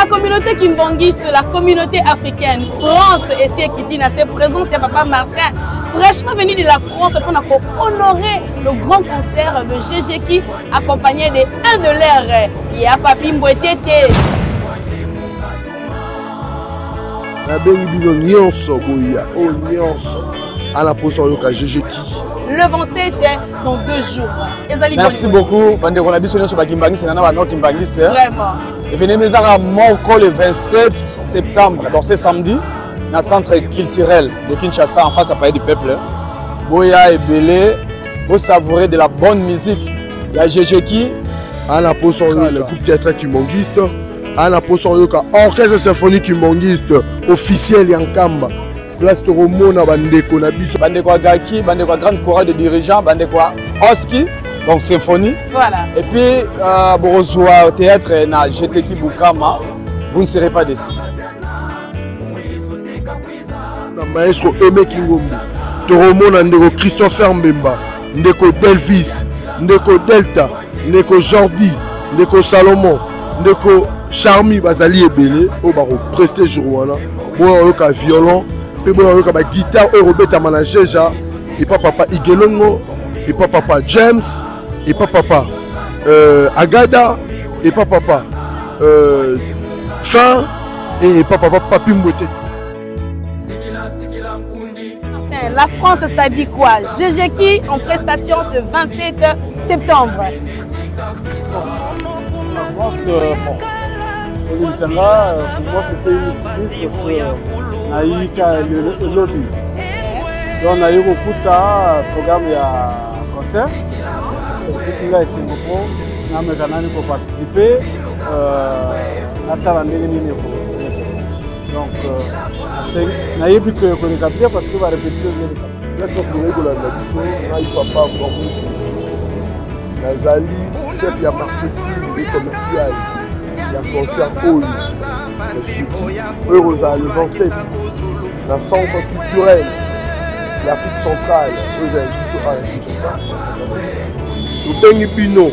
la communauté kimbangiste, la communauté africaine, France et si Kitty n'a ses présences, c'est Papa Martin. Fraîchement venu de la France pour honorer le grand concert de GG accompagné de un de l'air. Il y a Papi Mbouetete. La Bengibino Nyonso, Boya, oh Nyonso, à la position de GG. Le 27 dans 2 jours. Merci beaucoup. Pendant qu'on a vu sur Kimbangiste, c'est un autre Kimbangiste. Vraiment. Et venez me à Moko le 27 septembre, donc c'est samedi, dans le centre culturel de Kinshasa, en face à Palais du Peuple. Boya et Belé, vous savourez de la bonne musique. Il y a GG à la position le groupe théâtre kimbangiste, à la position orchestre symphonique kimbangiste officiel Yankamba. Place de Romona Bandeko Nabiso. Bandeko Gaki, Bandeko grande chorale de dirigeants, Bandeko Oski, donc symphonie. Voilà. Et puis, Borozoa au théâtre, na GTK Bukama, vous ne serez pas déçus. Maestro Aimé Kingombi, Toromona Ndeko Christopher Mbemba, Ndeko Delvis, Ndeko Delta, Ndeko Jordi, Ndeko Salomon, Ndeko Charmy Bazali Ebele, au baro presté jour bon ka violon. Et bon, la guitare, Robert Manageja, et pas papa Igelongo, et pas papa James, et pas papa Agada, et pas papa Fin, et pas papa Papi Mbouetete. La France, ça dit quoi? GG en prestation ce 27 septembre. La France, bon, pour moi c'était une surprise parce que le lobby. Donc on a eu beaucoup de programmes et concerts. Et puis là, c'est beaucoup. On a pour participer. Donc, on a eu plus que le capteur parce qu'on va répéter le Là, on pourrait que la il ne pas Nazali, chef, il y a marketing et commercial. Il y a concert haut. Eux, les ancêtres, la centre culturelle, l'Afrique centrale, eux, ils ont Pino,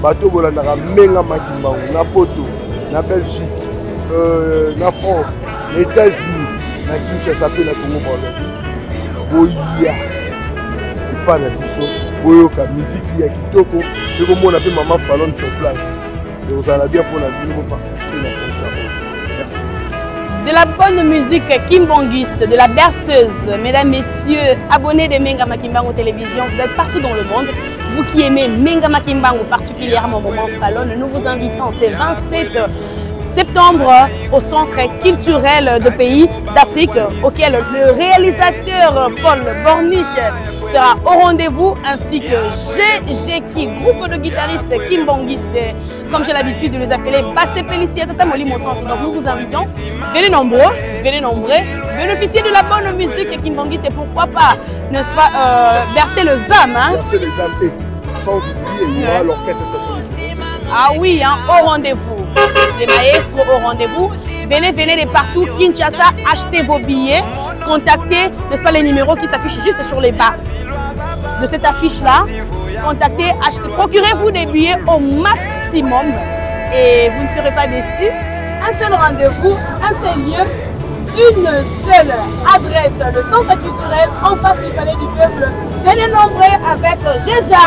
bateau Bolandara, Menga Makimbangu, na Poto, na Belgique, na France, les États-Unis, na Kinshasa, na Congo, Boya, et pas na Bisso, Boyoka, musique, il y a Kitoko, et comme on appelle Maman Fallon sur place. Et vous allez bien pour la vie, vous participez à la concert. De la bonne musique kimbangiste, de la berceuse. Mesdames, messieurs, abonnés de Menga Makimbangu Télévision, vous êtes partout dans le monde. Vous qui aimez Menga Makimbangu, particulièrement Maman Fallon, nous vous invitons ce 27 septembre au centre culturel de pays d'Afrique, auquel le réalisateur Paul Borniche sera au rendez-vous, ainsi que GG, groupe de guitaristes kimbanguistes, comme j'ai l'habitude de les appeler, Bassé Pélissier, Tata Molimo Centre. Donc nous vous invitons, venez nombreux, bénéficiez de la bonne musique kimbanguiste et pourquoi pas, n'est-ce pas, bercer le ZAM. Hein? Bercer les ZAM et sans oublier, l'orchestre symphonique. Ah oui, hein, au rendez-vous. Les maestros au rendez-vous. Venez de partout, Kinshasa, achetez vos billets, contactez, n'est-ce pas, les numéros qui s'affichent juste sur les bas de cette affiche-là. Contactez, achetez, procurez-vous des billets au maximum et vous ne serez pas déçus. Un seul rendez-vous, un seul lieu, une seule adresse, le centre culturel en face du Palais du Peuple. Venez nombreux avec Géja.